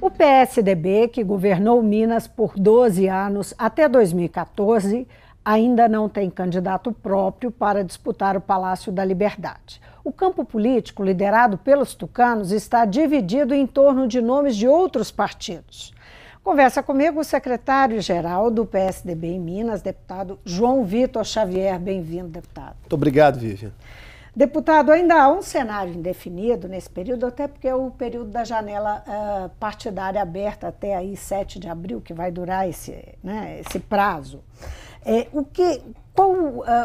O PSDB, que governou Minas por 12 anos até 2014, ainda não tem candidato próprio para disputar o Palácio da Liberdade. O campo político, liderado pelos tucanos, está dividido em torno de nomes de outros partidos. Conversa comigo o secretário-geral do PSDB em Minas, deputado João Vitor Xavier. Bem-vindo, deputado. Muito obrigado, Vivian. Deputado, ainda há um cenário indefinido nesse período, até porque é o período da janela partidária aberta até aí 7 de abril, que vai durar esse prazo. Qual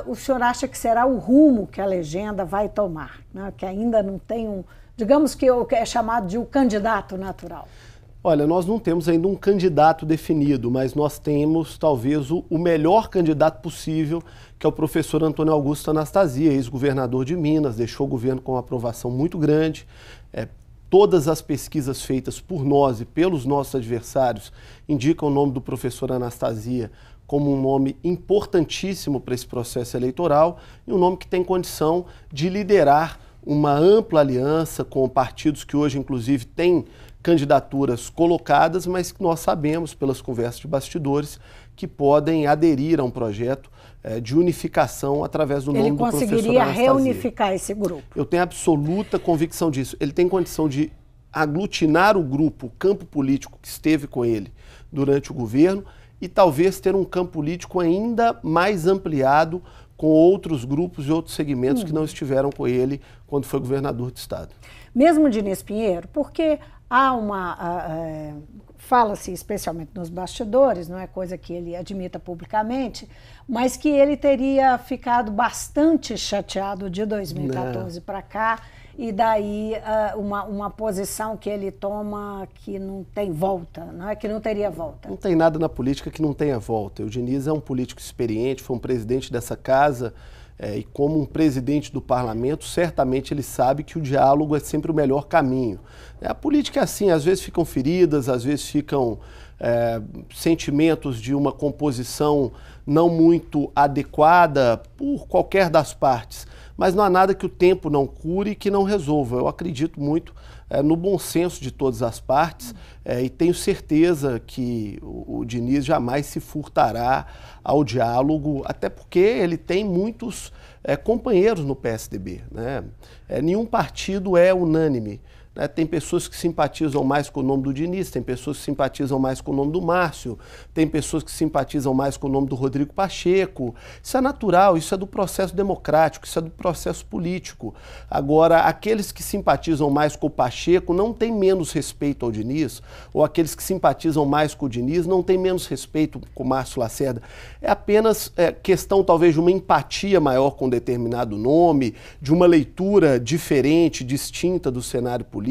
o senhor acha que será o rumo que a legenda vai tomar? Né? Que ainda não tem digamos que é chamado de o candidato natural. Olha, nós não temos ainda um candidato definido, mas nós temos talvez o melhor candidato possível, que é o professor Antônio Augusto Anastasia, ex-governador de Minas, deixou o governo com uma aprovação muito grande. Todas as pesquisas feitas por nós e pelos nossos adversários indicam o nome do professor Anastasia como um nome importantíssimo para esse processo eleitoral e um nome que tem condição de liderar uma ampla aliança com partidos que hoje, inclusive, têm candidaturas colocadas, mas que nós sabemos, pelas conversas de bastidores, que podem aderir a um projeto de unificação através do nome do professor Anastasia. Ele conseguiria reunificar esse grupo? Eu tenho absoluta convicção disso. Ele tem condição de aglutinar o grupo, o campo político que esteve com ele durante o governo e talvez ter um campo político ainda mais ampliado com outros grupos e outros segmentos que não estiveram com ele quando foi governador de estado. Mesmo Diniz Pinheiro, porque fala-se especialmente nos bastidores, não é coisa que ele admita publicamente, mas que ele teria ficado bastante chateado de 2014 para cá, e daí uma posição que ele toma que não tem volta, não é? Que não teria volta. Não tem nada na política que não tenha volta. O Diniz é um político experiente, foi um presidente dessa casa, e como um presidente do parlamento, certamente ele sabe que o diálogo é sempre o melhor caminho. A política é assim, às vezes ficam feridas, às vezes ficam sentimentos de uma composição não muito adequada por qualquer das partes, mas não há nada que o tempo não cure e que não resolva. Eu acredito muito no bom senso de todas as partes e tenho certeza que o Diniz jamais se furtará ao diálogo, até porque ele tem muitos companheiros no PSDB, né? Nenhum partido é unânime. Tem pessoas que simpatizam mais com o nome do Diniz, tem pessoas que simpatizam mais com o nome do Márcio, tem pessoas que simpatizam mais com o nome do Rodrigo Pacheco. Isso é natural, isso é do processo democrático, isso é do processo político. Agora, aqueles que simpatizam mais com o Pacheco não têm menos respeito ao Diniz, ou aqueles que simpatizam mais com o Diniz não têm menos respeito com o Márcio Lacerda. É apenas questão, talvez, de uma empatia maior com determinado nome, de uma leitura diferente, distinta do cenário político.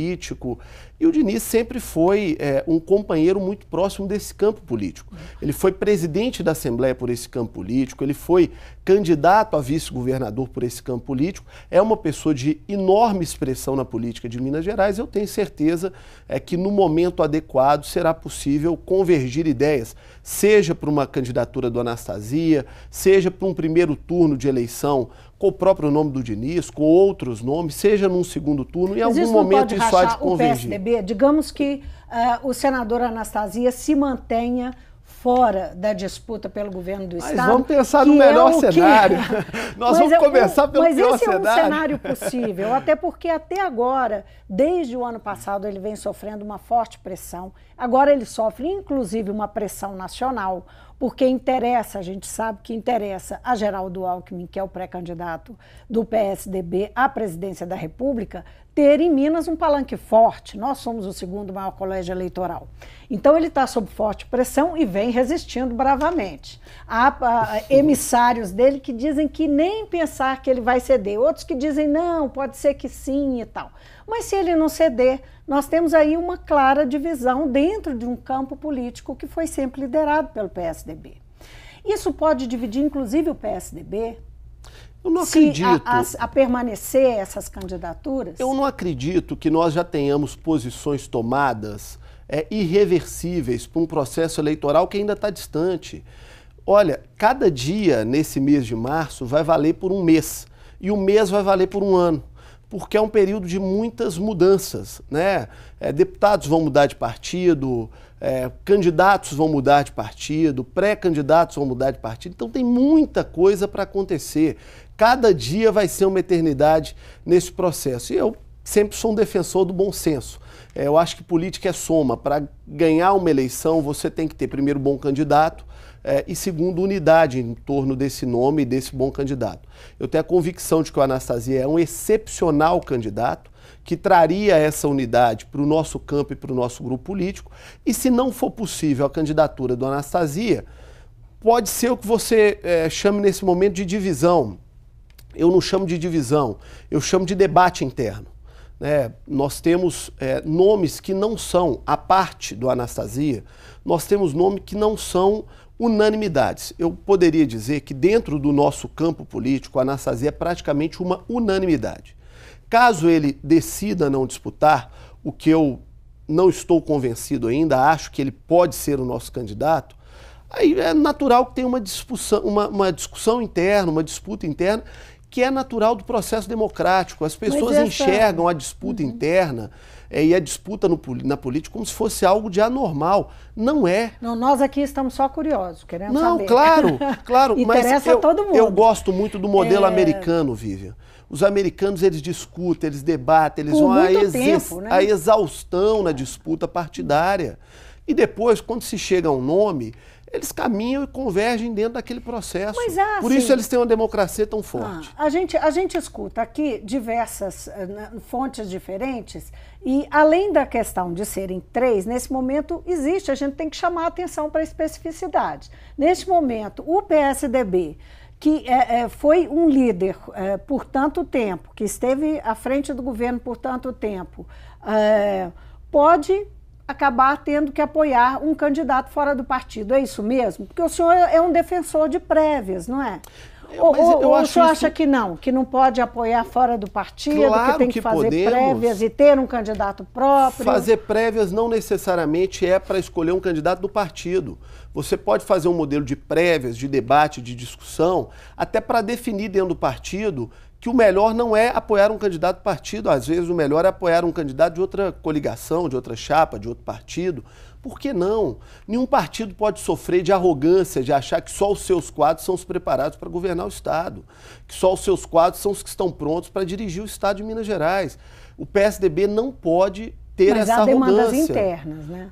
E o Diniz sempre foi um companheiro muito próximo desse campo político. Ele foi presidente da Assembleia por esse campo político, ele foi candidato a vice-governador por esse campo político, é uma pessoa de enorme expressão na política de Minas Gerais. Eu tenho certeza que no momento adequado será possível convergir ideias, seja para uma candidatura do Anastasia, seja para um primeiro turno de eleição com o próprio nome do Diniz, com outros nomes, seja num segundo turno, em algum momento isso há de convergir. O PSDB, digamos que o senador Anastasia se mantenha fora da disputa pelo governo do Estado. Mas vamos pensar no melhor cenário. Nós vamos começar pelo pior cenário. Mas esse é um cenário possível, até porque até agora, desde o ano passado, ele vem sofrendo uma forte pressão. Agora ele sofre, inclusive, uma pressão nacional, porque interessa, a gente sabe que interessa a Geraldo Alckmin, que é o pré-candidato do PSDB à presidência da República, ter em Minas um palanque forte. Nós somos o segundo maior colégio eleitoral. Então ele está sob forte pressão e vem resistindo bravamente. Há emissários dele que dizem que nem pensar que ele vai ceder, outros que dizem não, pode ser que sim e tal. Mas se ele não ceder, nós temos aí uma clara divisão dentro de um campo político que foi sempre liderado pelo PSDB. Isso pode dividir, inclusive, o PSDB? Eu não acredito. A permanecer essas candidaturas? Eu não acredito que nós já tenhamos posições tomadas irreversíveis para um processo eleitoral que ainda está distante. Olha, cada dia nesse mês de março vai valer por um mês, e o mês vai valer por um ano. porque é um período de muitas mudanças, né? Deputados vão mudar de partido, candidatos vão mudar de partido, pré-candidatos vão mudar de partido, então tem muita coisa para acontecer. Cada dia vai ser uma eternidade nesse processo. E eu sempre sou um defensor do bom senso. Eu acho que política é soma. Para ganhar uma eleição, você tem que ter, primeiro, bom candidato e, segundo, unidade em torno desse nome e desse bom candidato. Eu tenho a convicção de que o Anastasia é um excepcional candidato que traria essa unidade para o nosso campo e para o nosso grupo político. E, se não for possível a candidatura do Anastasia, pode ser o que você chame nesse momento de divisão. Eu não chamo de divisão, eu chamo de debate interno. Nós temos nomes que não são, a parte do Anastasia, nós temos nomes que não são unanimidades. Eu poderia dizer que dentro do nosso campo político, o Anastasia é praticamente uma unanimidade. Caso ele decida não disputar, o que eu não estou convencido ainda, acho que ele pode ser o nosso candidato, aí é natural que tenha uma discussão interna, uma disputa interna, que é natural do processo democrático. As pessoas enxergam a disputa interna e a disputa na política como se fosse algo de anormal. Não é. Não, nós aqui estamos só curiosos, queremos saber. Não, claro. Interessa a todo mundo. Eu gosto muito do modelo americano, Vivian. Os americanos, eles discutem, eles debatem, eles vão à exaustão na disputa partidária. E depois, quando se chega a um nome, eles caminham e convergem dentro daquele processo. Mas, por isso eles têm uma democracia tão forte. A gente escuta aqui diversas fontes diferentes e, além da questão de serem 3, nesse momento existe, a gente tem que chamar a atenção para a especificidade. Neste momento, o PSDB, que foi um líder por tanto tempo, que esteve à frente do governo por tanto tempo, pode acabar tendo que apoiar um candidato fora do partido. É isso mesmo? Porque o senhor é um defensor de prévias, não é? Ou o senhor acha que não pode apoiar fora do partido, claro que tem que fazer prévias e ter um candidato próprio? Fazer prévias não necessariamente é para escolher um candidato do partido. Você pode fazer um modelo de prévias, de debate, de discussão, até para definir dentro do partido que o melhor não é apoiar um candidato do partido, às vezes o melhor é apoiar um candidato de outra coligação, de outra chapa, de outro partido. Por que não? Nenhum partido pode sofrer de arrogância, de achar que só os seus quadros são os preparados para governar o Estado, que só os seus quadros são os que estão prontos para dirigir o Estado de Minas Gerais. O PSDB não pode ter essa arrogância. Mas há demandas internas, né?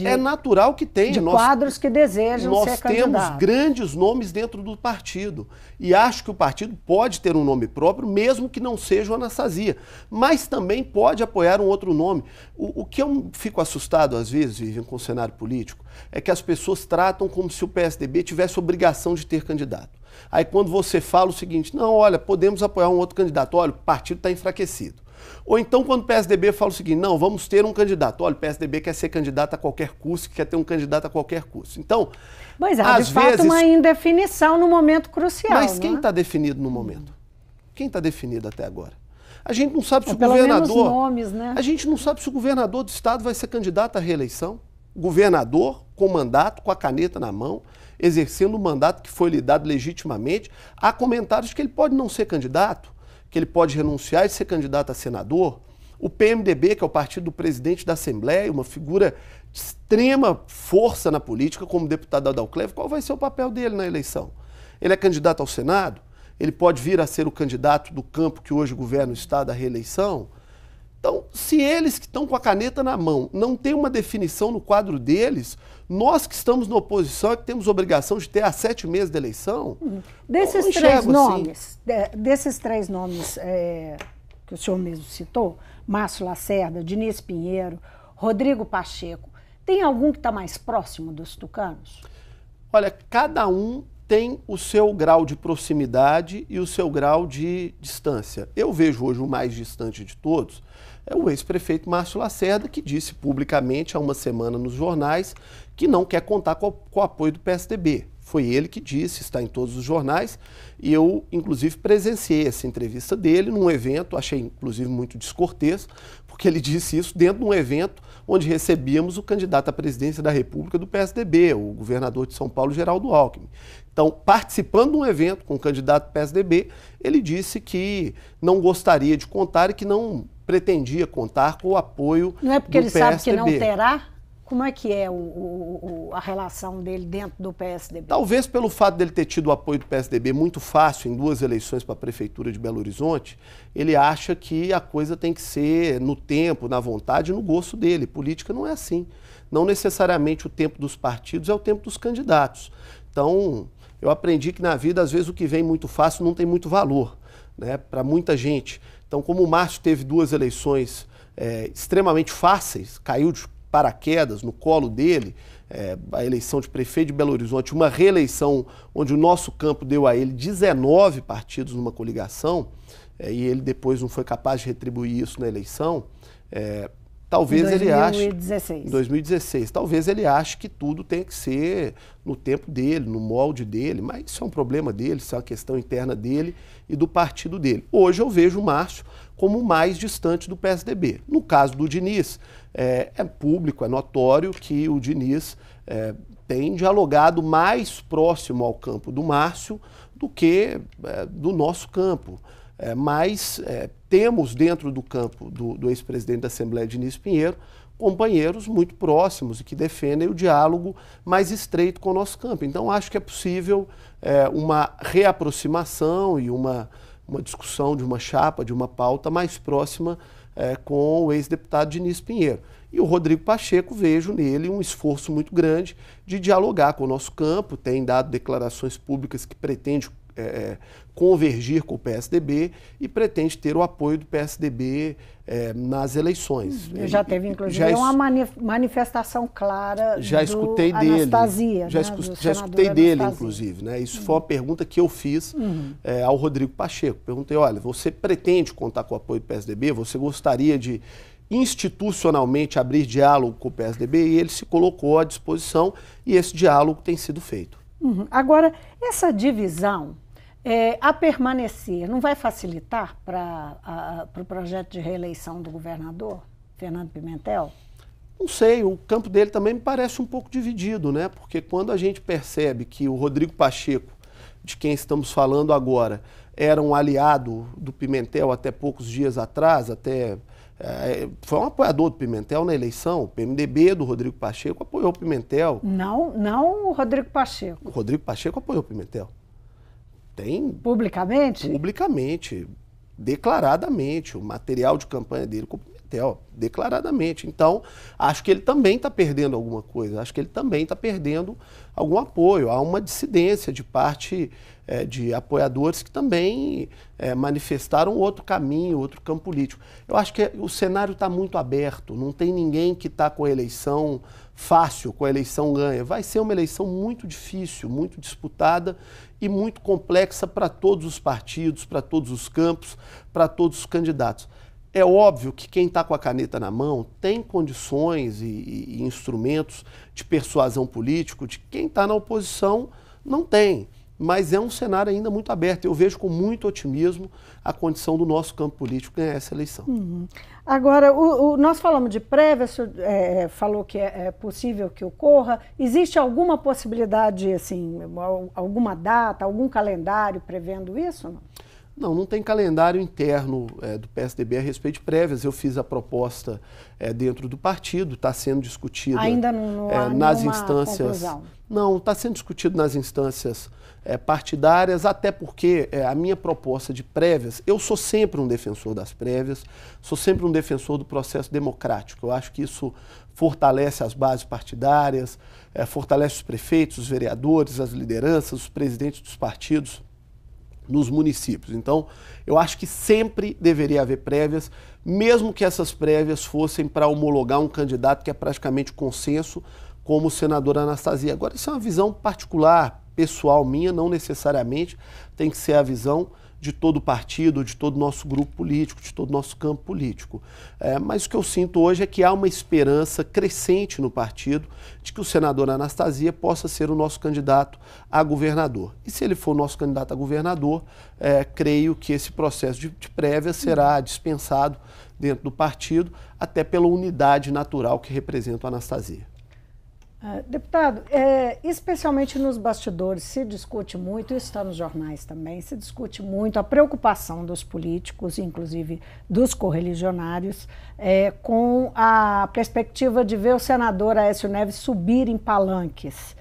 É natural que tenha. De quadros que desejam ser candidatos. Nós temos grandes nomes dentro do partido. E acho que o partido pode ter um nome próprio, mesmo que não seja o Anastasia. Mas também pode apoiar um outro nome. O que eu fico assustado, às vezes, Vivian, com o cenário político, é que as pessoas tratam como se o PSDB tivesse obrigação de ter candidato. Aí quando você fala o seguinte, não, olha, podemos apoiar um outro candidato. Olha, o partido está enfraquecido. Ou então, quando o PSDB fala o seguinte, não, vamos ter um candidato. Olha, o PSDB quer ser candidato a qualquer custo, quer ter um candidato a qualquer custo. Então, mas há, de fato, uma indefinição no momento crucial. Mas quem está definido no momento? Quem está definido até agora? A gente não sabe se o pelo governador... menos nomes, né? A gente não sabe se o governador do estado vai ser candidato à reeleição. Governador com mandato, com a caneta na mão, exercendo o mandato que foi lhe dado legitimamente. Há comentários de que ele pode não ser candidato, que ele pode renunciar e ser candidato a senador. O PMDB, que é o partido do presidente da Assembleia, uma figura de extrema força na política, como deputado Adalcleves, qual vai ser o papel dele na eleição? Ele é candidato ao Senado? Ele pode vir a ser o candidato do campo que hoje governa o Estado à reeleição? Então, se eles que estão com a caneta na mão não têm uma definição no quadro deles, nós que estamos na oposição é que temos obrigação de ter há 7 meses de eleição. Desses 3 nomes, desses 3 nomes que o senhor mesmo citou, Márcio Lacerda, Diniz Pinheiro, Rodrigo Pacheco, tem algum que está mais próximo dos tucanos? Olha, cada um tem o seu grau de proximidade e o seu grau de distância. Eu vejo hoje o mais distante de todos é o ex-prefeito Márcio Lacerda, que disse publicamente há uma semana nos jornais que não quer contar com o apoio do PSDB. Foi ele que disse, está em todos os jornais, e eu, inclusive, presenciei essa entrevista dele num evento, achei, inclusive, muito descortês, porque ele disse isso dentro de um evento onde recebíamos o candidato à presidência da República do PSDB, o governador de São Paulo, Geraldo Alckmin. Então, participando de um evento com o candidato do PSDB, ele disse que não gostaria de contar e que não pretendia contar com o apoio do PSDB. Não é porque ele sabe que não terá? Como é que é a relação dele dentro do PSDB? Talvez pelo fato dele ter tido o apoio do PSDB muito fácil em 2 eleições para a Prefeitura de Belo Horizonte, ele acha que a coisa tem que ser no tempo, na vontade e no gosto dele. Política não é assim. Não necessariamente o tempo dos partidos é o tempo dos candidatos. Então, eu aprendi que na vida, às vezes, o que vem muito fácil não tem muito valor, né, para muita gente. Então, como o Márcio teve 2 eleições extremamente fáceis, caiu de paraquedas no colo dele, a eleição de prefeito de Belo Horizonte, uma reeleição onde o nosso campo deu a ele 19 partidos numa coligação, e ele depois não foi capaz de retribuir isso na eleição, talvez ele ache... Em 2016. Talvez ele ache que tudo tem que ser no tempo dele, no molde dele, mas isso é um problema dele, isso é uma questão interna dele e do partido dele. Hoje eu vejo o Márcio como mais distante do PSDB. No caso do Diniz, é público, é notório que o Diniz tem dialogado mais próximo ao campo do Márcio do que do nosso campo. Mas temos dentro do campo do ex-presidente da Assembleia, Diniz Pinheiro, companheiros muito próximos e que defendem o diálogo mais estreito com o nosso campo. Então acho que é possível uma reaproximação e uma discussão de uma chapa, de uma pauta mais próxima com o ex-deputado Diniz Pinheiro. E o Rodrigo Pacheco, vejo nele um esforço muito grande de dialogar com o nosso campo, tem dado declarações públicas que pretende convergir com o PSDB e pretende ter o apoio do PSDB nas eleições. Já teve, inclusive, uma manifestação clara já escutei dele, Anastasia. Já escutei dele, inclusive. Né? Isso foi uma pergunta que eu fiz ao Rodrigo Pacheco. Perguntei, olha, você pretende contar com o apoio do PSDB? Você gostaria de institucionalmente abrir diálogo com o PSDB? E ele se colocou à disposição e esse diálogo tem sido feito. Agora, essa divisão a permanecer não vai facilitar para o projeto de reeleição do governador, Fernando Pimentel? Não sei, o campo dele também me parece um pouco dividido, né? Porque quando a gente percebe que o Rodrigo Pacheco, de quem estamos falando agora, era um aliado do Pimentel até poucos dias atrás, foi um apoiador do Pimentel na eleição, o PMDB do Rodrigo Pacheco apoiou o Pimentel. Não o Rodrigo Pacheco. O Rodrigo Pacheco apoiou o Pimentel. Publicamente? Publicamente, declaradamente, o material de campanha dele com o Pimentel, declaradamente. Então, acho que ele também está perdendo alguma coisa, acho que ele também está perdendo algum apoio. Há uma dissidência de parte de apoiadores que também manifestaram outro caminho, outro campo político. Eu acho que o cenário está muito aberto, não tem ninguém que está com a eleição fácil, com a eleição ganha. Vai ser uma eleição muito difícil, muito disputada e muito complexa para todos os partidos, para todos os campos, para todos os candidatos. É óbvio que quem está com a caneta na mão tem condições e instrumentos de persuasão político, de quem está na oposição não tem. Mas é um cenário ainda muito aberto. Eu vejo com muito otimismo a condição do nosso campo político ganhar essa eleição. Agora, nós falamos de prévia, o senhor falou que é possível que ocorra. Existe alguma possibilidade, assim, alguma data, algum calendário prevendo isso? Não tem calendário interno do PSDB a respeito de prévias. Eu fiz a proposta dentro do partido, está sendo discutida ainda não há nas instâncias. Conclusão. Não, está sendo discutido nas instâncias partidárias, até porque a minha proposta de prévias, eu sou sempre um defensor das prévias, sou sempre um defensor do processo democrático. Eu acho que isso fortalece as bases partidárias, fortalece os prefeitos, os vereadores, as lideranças, os presidentes dos partidos nos municípios. Então, eu acho que sempre deveria haver prévias, mesmo que essas prévias fossem para homologar um candidato que é praticamente consenso, como o senador Anastasia. Agora, isso é uma visão particular, pessoal minha, não necessariamente tem que ser a visão de todo o partido, de todo o nosso grupo político, de todo o nosso campo político. Mas o que eu sinto hoje é que há uma esperança crescente no partido de que o senador Anastasia possa ser o nosso candidato a governador. E se ele for o nosso candidato a governador, creio que esse processo de prévia será dispensado dentro do partido, até pela unidade natural que representa o Anastasia. Deputado, especialmente nos bastidores se discute muito, isso está nos jornais também, se discute muito a preocupação dos políticos, inclusive dos correligionários, com a perspectiva de ver o senador Aécio Neves subir em palanques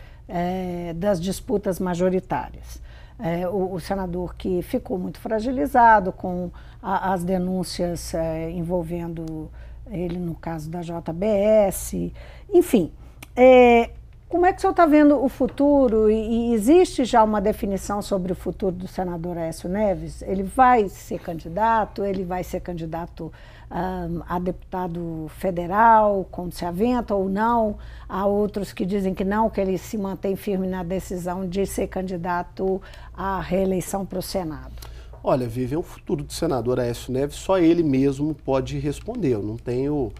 das disputas majoritárias. O senador que ficou muito fragilizado com as denúncias envolvendo ele no caso da JBS, enfim. Como é que o senhor está vendo o futuro e existe já uma definição sobre o futuro do senador Aécio Neves? Ele vai ser candidato, a deputado federal, quando se aventa ou não? Há outros que dizem que não, que ele se mantém firme na decisão de ser candidato à reeleição para o Senado. Olha, Vivian, o futuro do senador Aécio Neves só ele mesmo pode responder. Eu não tenho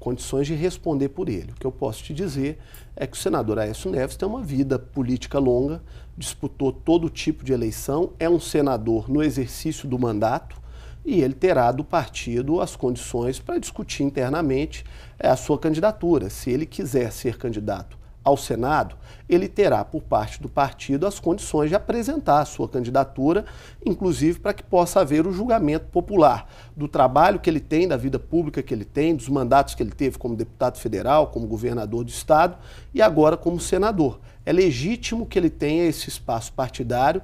condições de responder por ele. O que eu posso te dizer é que o senador Aécio Neves tem uma vida política longa, disputou todo tipo de eleição, é um senador no exercício do mandato e ele terá do partido as condições para discutir internamente a sua candidatura. Se ele quiser ser candidato ao Senado, ele terá por parte do partido as condições de apresentar a sua candidatura, inclusive para que possa haver o julgamento popular do trabalho que ele tem, da vida pública que ele tem, dos mandatos que ele teve como deputado federal, como governador do estado e agora como senador. É legítimo que ele tenha esse espaço partidário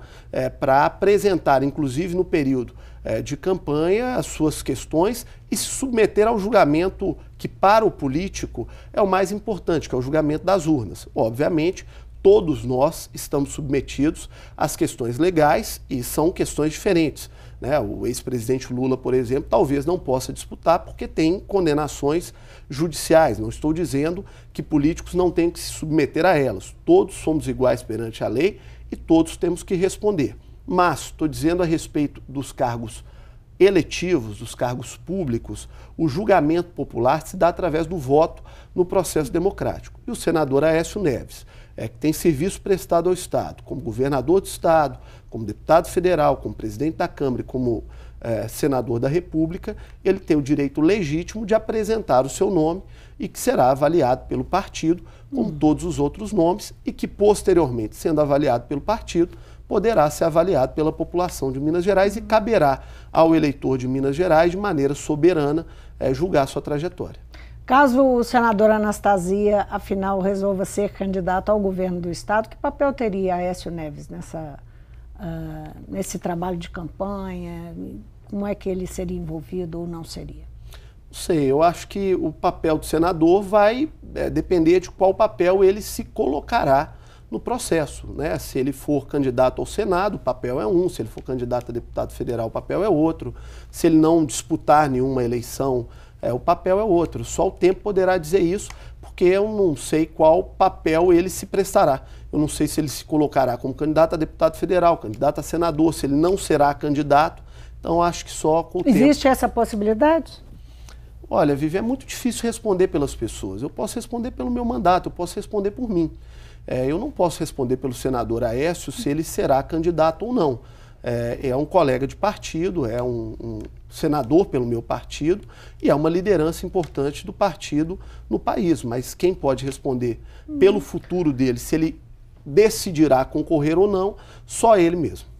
para apresentar, inclusive no período de campanha, as suas questões e se submeter ao julgamento que para o político é o mais importante, que é o julgamento das urnas. Obviamente, todos nós estamos submetidos às questões legais e são questões diferentes, né? O ex-presidente Lula, por exemplo, talvez não possa disputar porque tem condenações judiciais. Não estou dizendo que políticos não têm que se submeter a elas. Todos somos iguais perante a lei e todos temos que responder. Mas estou dizendo a respeito dos cargos eletivos, dos cargos públicos, o julgamento popular se dá através do voto no processo democrático. E o senador Aécio Neves, que tem serviço prestado ao Estado, como governador do Estado, como deputado federal, como presidente da Câmara e como senador da República, ele tem o direito legítimo de apresentar o seu nome e que será avaliado pelo partido, como todos os outros nomes, e que posteriormente, sendo avaliado pelo partido, poderá ser avaliado pela população de Minas Gerais e caberá ao eleitor de Minas Gerais, de maneira soberana, julgar sua trajetória. Caso o senador Anastasia, afinal, resolva ser candidato ao governo do Estado, que papel teria Aécio Neves nesse trabalho de campanha? Como é que ele seria envolvido ou não seria? Não sei, eu acho que o papel do senador vai depender de qual papel ele se colocará no processo, né? Se ele for candidato ao Senado, o papel é um, se ele for candidato a deputado federal, o papel é outro, se ele não disputar nenhuma eleição, o papel é outro. Só o tempo poderá dizer isso, porque eu não sei qual papel ele se prestará. Eu não sei se ele se colocará como candidato a deputado federal, candidato a senador, se ele não será candidato, então acho que só com o tempo. Existe essa possibilidade? Olha, Vivi, é muito difícil responder pelas pessoas. Eu posso responder pelo meu mandato, eu posso responder por mim. Eu não posso responder pelo senador Aécio se ele será candidato ou não. É um colega de partido, é um senador pelo meu partido e é uma liderança importante do partido no país. Mas quem pode responder pelo futuro dele, se ele decidirá concorrer ou não, só ele mesmo.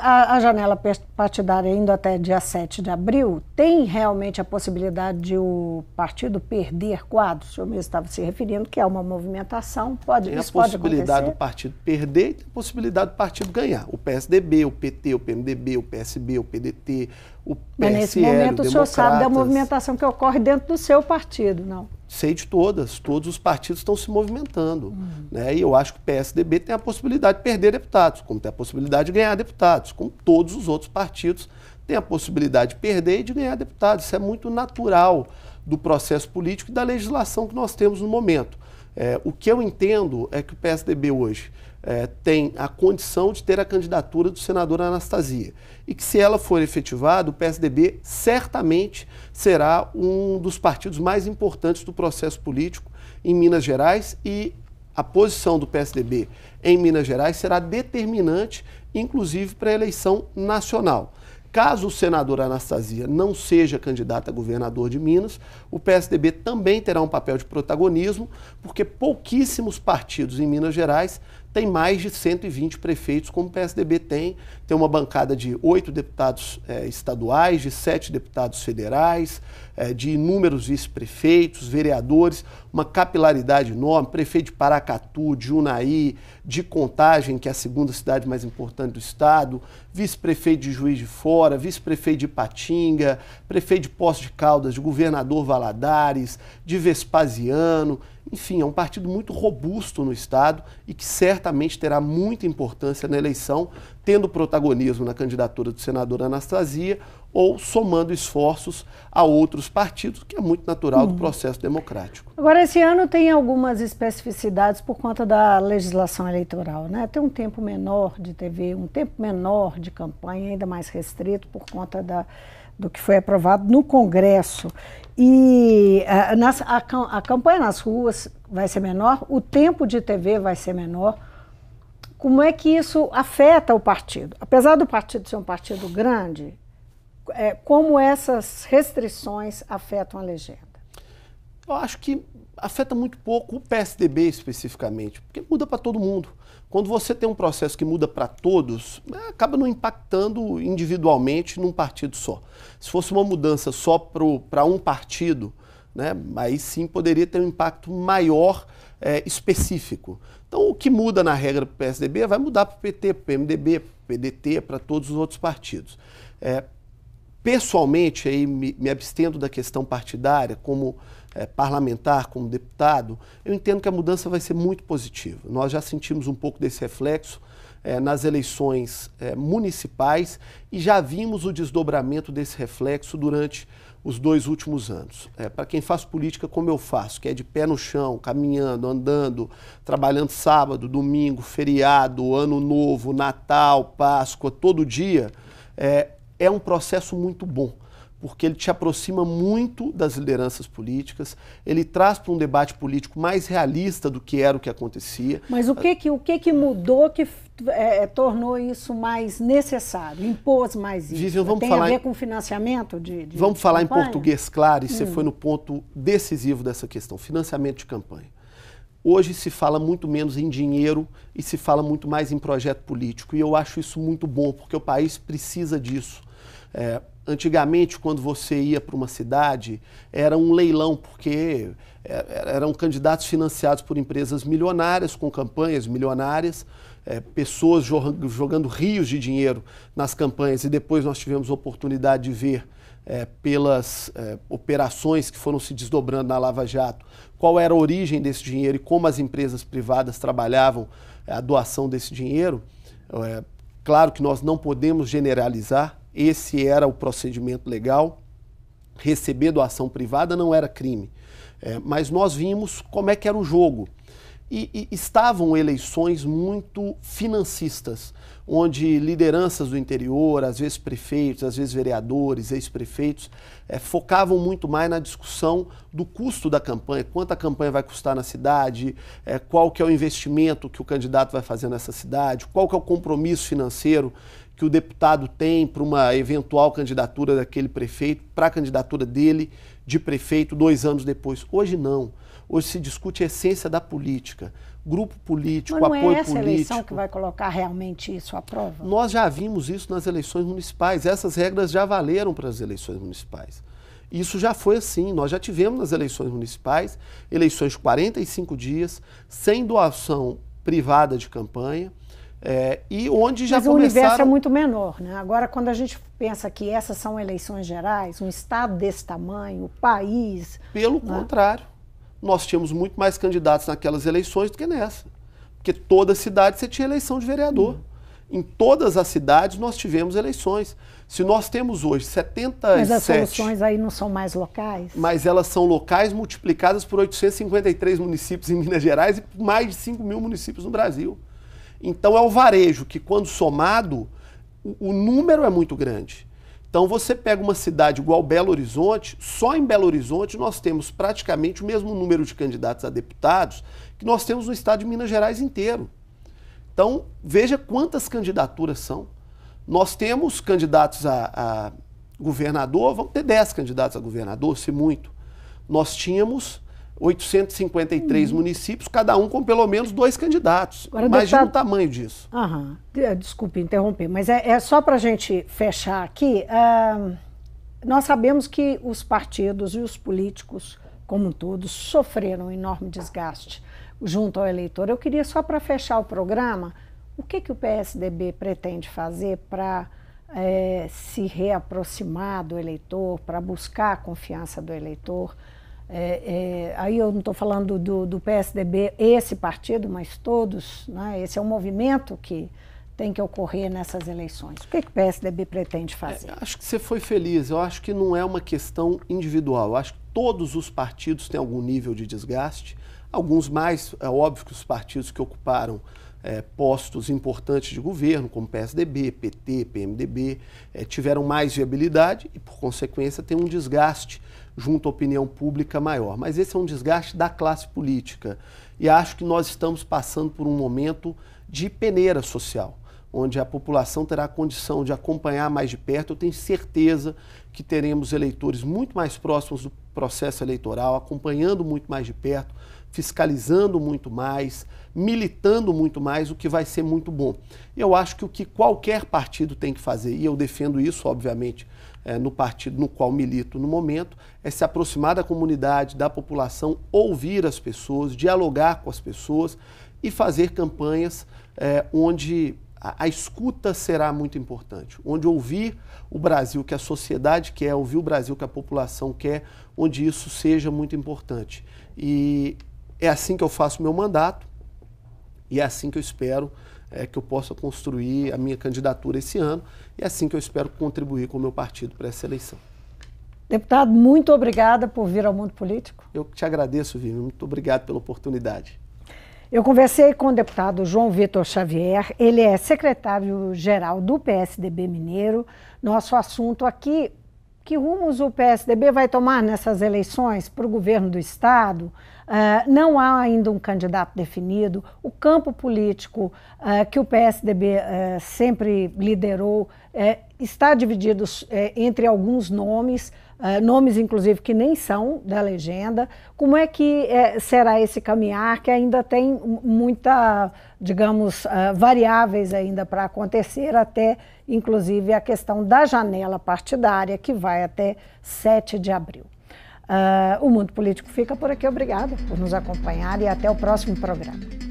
A janela partidária indo até dia 7 de abril, tem realmente a possibilidade de o partido perder quadros? O senhor mesmo estava se referindo que é uma movimentação, isso pode acontecer? Tem a possibilidade do partido perder e tem a possibilidade do partido ganhar. O PSDB, o PT, o PMDB, o PSB, o PDT, o PSL, Mas nesse momento o senhor sabe da movimentação que ocorre dentro do seu partido, não? Sei de todos os partidos estão se movimentando, né? E eu acho que o PSDB tem a possibilidade de perder deputados, como tem a possibilidade de ganhar deputados, como todos os outros partidos têm a possibilidade de perder e de ganhar deputados. Isso é muito natural do processo político e da legislação que nós temos no momento. O que eu entendo é que o PSDB hoje tem a condição de ter a candidatura do senador Anastasia. E que, se ela for efetivada, o PSDB certamente será um dos partidos mais importantes do processo político em Minas Gerais, e a posição do PSDB em Minas Gerais será determinante, inclusive para a eleição nacional. Caso o senador Anastasia não seja candidato a governador de Minas, o PSDB também terá um papel de protagonismo, porque pouquíssimos partidos em Minas Gerais têm mais de 120 prefeitos, como o PSDB tem. Tem uma bancada de 8 deputados estaduais, de 7 deputados federais, de inúmeros vice-prefeitos, vereadores, uma capilaridade enorme, prefeito de Paracatu, de Unai, de Contagem, que é a segunda cidade mais importante do estado, vice-prefeito de Juiz de Fora, vice-prefeito de Ipatinga, prefeito de Poços de Caldas, de Governador Valadares, de Vespasiano. Enfim, é um partido muito robusto no estado e que certamente terá muita importância na eleição, tendo protagonismo na candidatura do senador Anastasia ou somando esforços a outros partidos, que é muito natural do processo democrático. Agora, esse ano tem algumas especificidades por conta da legislação eleitoral, né? Tem um tempo menor de TV, um tempo menor de campanha, ainda mais restrito por conta do que foi aprovado no Congresso. E a campanha nas ruas vai ser menor, o tempo de TV vai ser menor. Como é que isso afeta o partido? Apesar do partido ser um partido grande, como essas restrições afetam a legenda? Eu acho que afeta muito pouco o PSDB especificamente, porque muda para todo mundo. Quando você tem um processo que muda para todos, acaba não impactando individualmente num partido só. Se fosse uma mudança só para um partido, né, aí sim poderia ter um impacto maior específico. Então, o que muda na regra para o PSDB vai mudar para o PT, para o PMDB, para o PDT, para todos os outros partidos. Pessoalmente, aí, me abstendo da questão partidária, como parlamentar, como deputado, eu entendo que a mudança vai ser muito positiva. Nós já sentimos um pouco desse reflexo nas eleições municipais e já vimos o desdobramento desse reflexo durante os 2 últimos anos. Para quem faz política como eu faço, que é de pé no chão, caminhando, andando, trabalhando sábado, domingo, feriado, ano novo, Natal, Páscoa, todo dia, é um processo muito bom, porque ele te aproxima muito das lideranças políticas, ele traz para um debate político mais realista do que era o que acontecia. Mas o que mudou que tornou isso mais necessário, impôs mais isso? Vivian, tem a ver com financiamento de Vamos falar campanha? em português claro, e você foi no ponto decisivo dessa questão, financiamento de campanha. Hoje se fala muito menos em dinheiro e se fala muito mais em projeto político, e eu acho isso muito bom, porque o país precisa disso. Antigamente, quando você ia para uma cidade, era um leilão, porque eram candidatos financiados por empresas milionárias, com campanhas milionárias, pessoas jogando rios de dinheiro nas campanhas, e depois nós tivemos a oportunidade de ver, pelas operações que foram se desdobrando na Lava Jato, qual era a origem desse dinheiro e como as empresas privadas trabalhavam a doação desse dinheiro. Claro que nós não podemos generalizar, esse era o procedimento legal, receber doação privada não era crime, mas nós vimos como é que era o jogo. E estavam eleições muito financistas, onde lideranças do interior, às vezes prefeitos, às vezes vereadores, ex-prefeitos, focavam muito mais na discussão do custo da campanha, quanto a campanha vai custar na cidade, qual que é o investimento que o candidato vai fazer nessa cidade, qual que é o compromisso financeiro que o deputado tem para uma eventual candidatura daquele prefeito, para a candidatura dele de prefeito 2 anos depois. Hoje não. Hoje se discute a essência da política, grupo político, apoio político. Mas não é essa eleição que vai colocar realmente isso à prova? Nós já vimos isso nas eleições municipais. Essas regras já valeram para as eleições municipais. Isso já foi assim. Nós já tivemos nas eleições municipais eleições de 45 dias, sem doação privada de campanha, e onde já começaram... Mas o universo é muito menor, né? Agora, quando a gente pensa que essas são eleições gerais, um estado desse tamanho, o país... Pelo contrário. Nós tínhamos muito mais candidatos naquelas eleições do que nessa. Porque toda cidade você tinha eleição de vereador. Em todas as cidades nós tivemos eleições. Se nós temos hoje 77... Mas as eleições aí não são mais locais? Mas elas são locais multiplicadas por 853 municípios em Minas Gerais e por mais de 5.000 municípios no Brasil. Então é o varejo que, quando somado, o número é muito grande. Então você pega uma cidade igual Belo Horizonte, só em Belo Horizonte nós temos praticamente o mesmo número de candidatos a deputados que nós temos no estado de Minas Gerais inteiro. Então veja quantas candidaturas são. Nós temos candidatos a governador, vamos ter 10 candidatos a governador, se muito. Nós tínhamos 853 municípios, cada um com pelo menos 2 candidatos. Agora, imagina o tamanho disso. Desculpe interromper, mas é só para a gente fechar aqui. Nós sabemos que os partidos e os políticos, como um todo, sofreram um enorme desgaste junto ao eleitor. Eu queria, só para fechar o programa, o que o PSDB pretende fazer para se reaproximar do eleitor, para buscar a confiança do eleitor? Aí eu não estou falando do PSDB, esse partido, mas todos, né? Esse é um movimento que tem que ocorrer nessas eleições. O que o PSDB pretende fazer? Acho que você foi feliz. Eu acho que não é uma questão individual. Eu acho que todos os partidos têm algum nível de desgaste. Alguns mais, é óbvio que os partidos que ocuparam postos importantes de governo, como PSDB, PT, PMDB, tiveram mais viabilidade e, por consequência, tem um desgaste junto à opinião pública maior. Mas esse é um desgaste da classe política. E acho que nós estamos passando por um momento de peneira social, onde a população terá a condição de acompanhar mais de perto. Eu tenho certeza que teremos eleitores muito mais próximos do processo eleitoral, acompanhando muito mais de perto, fiscalizando muito mais, militando muito mais, o que vai ser muito bom. Eu acho que o que qualquer partido tem que fazer, e eu defendo isso, obviamente, no partido no qual milito no momento, é se aproximar da comunidade, da população, ouvir as pessoas, dialogar com as pessoas e fazer campanhas onde a escuta será muito importante, onde ouvir o Brasil que a sociedade quer, ouvir o Brasil que a população quer, onde isso seja muito importante. E é assim que eu faço meu mandato e é assim que eu espero que eu possa construir a minha candidatura esse ano e é assim que eu espero contribuir com o meu partido para essa eleição. Deputado, muito obrigada por vir ao Mundo Político. Eu te agradeço, Vivian. Muito obrigado pela oportunidade. Eu conversei com o deputado João Vitor Xavier, ele é secretário-geral do PSDB Mineiro. Nosso assunto aqui, que rumos o PSDB vai tomar nessas eleições para o governo do Estado? Não há ainda um candidato definido. O campo político que o PSDB sempre liderou está dividido entre alguns nomes, nomes inclusive que nem são da legenda. Como é que será esse caminhar, que ainda tem muita, digamos, variáveis ainda para acontecer, até inclusive a questão da janela partidária, que vai até 7 de abril. O Mundo Político fica por aqui. Obrigada por nos acompanhar e até o próximo programa.